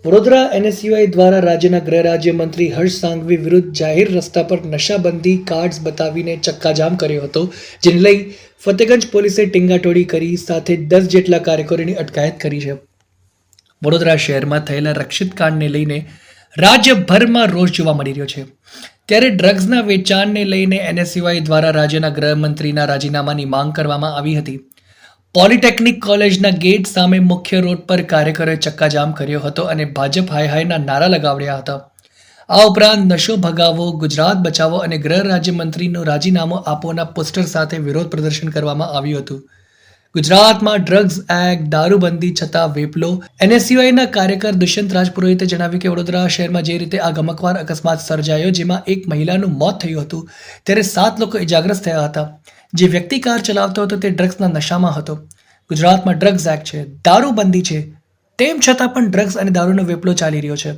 Vadodara NSUI દ્વારા રાજ્યના ગૃહ રાજ્યમંત્રી હર્ષ સાંઘવી વિરુદ્ધ જાહેર રસ્તા પર નશાબંધી કાર્ડ્સ બતાવીને ચક્કાજામ કર્યો હતો, જેને લઈ ફતેગંજ પોલીસે ટીંગાટોળી કરી સાથે 10 જેટલા કાર્યકરોની અટકાયત કરી છે. વડોદરા શહેરમાં થયેલા રક્ષિત કાંડને લઈને રાજ્યભરમાં રોષ જોવા મળી રહ્યો છે. ત્યારે ડ્રગ્સના વેચાણને લઈને એનએસયુઆઈ દ્વારા રાજ્યના ગૃહમંત્રીના રાજીનામાની માંગ કરવામાં આવી હતી. પોલિટેકનિક કોલેજના ગેટ સામે મુખ્ય રોડ પર કાર્યકરોએ ચક્કાજામ કર્યો હતો અને ભાજપ હાય હાયના નારા લગાવ્યા હતા. આ ઉપરાંત નશો ભગાવો, ગુજરાત બચાવો અને ગૃહ રાજ્યમંત્રીનું રાજીનામું આપોના પોસ્ટર સાથે વિરોધ પ્રદર્શન કરવામાં આવ્યું હતું. ગુજરાતમાં ડ્રગ્સ એક્ટ, દારૂબંધી છતાં વેપલો. એનએસયુઆઈના કાર્યકર દુષ્યંત રાજપુરોહિતે જણાવ્યું કે વડોદરા શહેરમાં જે રીતે આ ગમકવાર અકસ્માત સર્જાયો, જેમાં એક મહિલાનું મોત થયું હતું, ત્યારે 7 લોકો ઇજાગ્રસ્ત થયા હતા. જે વ્યક્તિ કાર ચલાવતો હતો તે ડ્રગ્સના નશામાં હતો. ગુજરાતમાં ડ્રગ્સ એક્ટ છે, દારૂબંધી છે, તેમ છતાં પણ ડ્રગ્સ અને દારૂનો વેપલો ચાલી રહ્યો છે.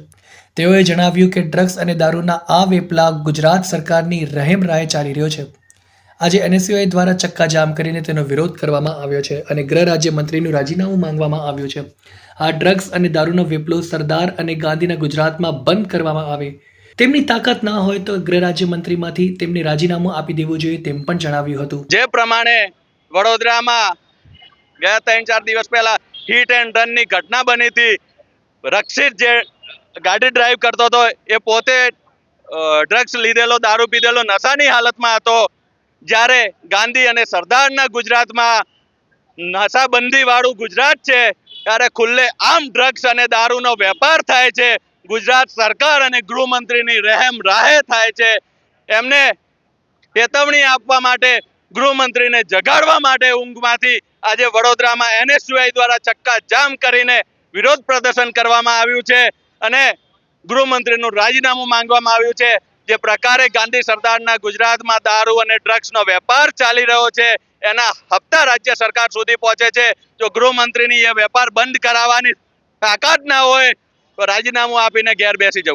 તેઓએ જણાવ્યું કે ડ્રગ્સ અને દારૂના આ વેપલા ગુજરાત સરકારની રહેમ રાહે ચાલી રહ્યો છે. આજે એનએસયુઆઈ દ્વારા ચક્કાજામ કરીને તેનો વિરોધ કરવામાં આવ્યો છે અને ગૃહ રાજ્યમંત્રીનું રાજીનામું માંગવામાં આવ્યું છે. આ ડ્રગ્સ અને દારૂનો વેપલો સરદાર અને ગાંધીના ગુજરાતમાં બંધ કરવામાં આવે. તેમની તાકાત ના હોય તો ગૃહ રાજ્યમંત્રીમાંથી તેમને રાજીનામું આપી દેવું જોઈએ, તેમ પણ જણાવ્યું હતું. જે પ્રમાણે વડોદરામાં ગયા 3-4 દિવસ પહેલા હિટ એન્ડ રનની ઘટના બની હતી. રક્ષિત જે ગાડી ડ્રાઈવ કરતો હતો એ પોતે ડ્રગ્સ લીધેલો, દારૂ પીધેલો, નશાની હાલતમાં હતો. જ્યારે ગાંધી અને સરદારના ગુજરાતમાં નશાબંધી વાળું ગુજરાત છે, ત્યારે ખુલ્લે આમ ડ્રગ્સ અને દારૂનો વેપાર થાય છે. ગુજરાત સરકાર અને ગૃહમંત્રીની રહેમ રાહે થાય છે. એમને ચેતવણી આપવા માટે, ગૃહમંત્રીને જગાડવા માટે ઊંઘમાંથી આજે વડોદરામાં એનએસયુઆઈ દ્વારા ચક્કાજામ કરીને વિરોધ પ્રદર્શન કરવામાં આવ્યું છે અને ગૃહમંત્રીનું રાજીનામું માંગવામાં આવ્યું છે. જે પ્રકારે ગાંધી સરદારના ગુજરાતમાં દારૂ અને ડ્રગ્સનો વેપાર ચાલી રહ્યો છે, એના હપ્તા રાજ્ય સરકાર સુધી પહોંચે છે. જો ગૃહમંત્રીની એ વેપાર બંધ કરાવવાની તાકાત ના હોય તો રાજીનામું આપીને ઘેર બેસી જવું.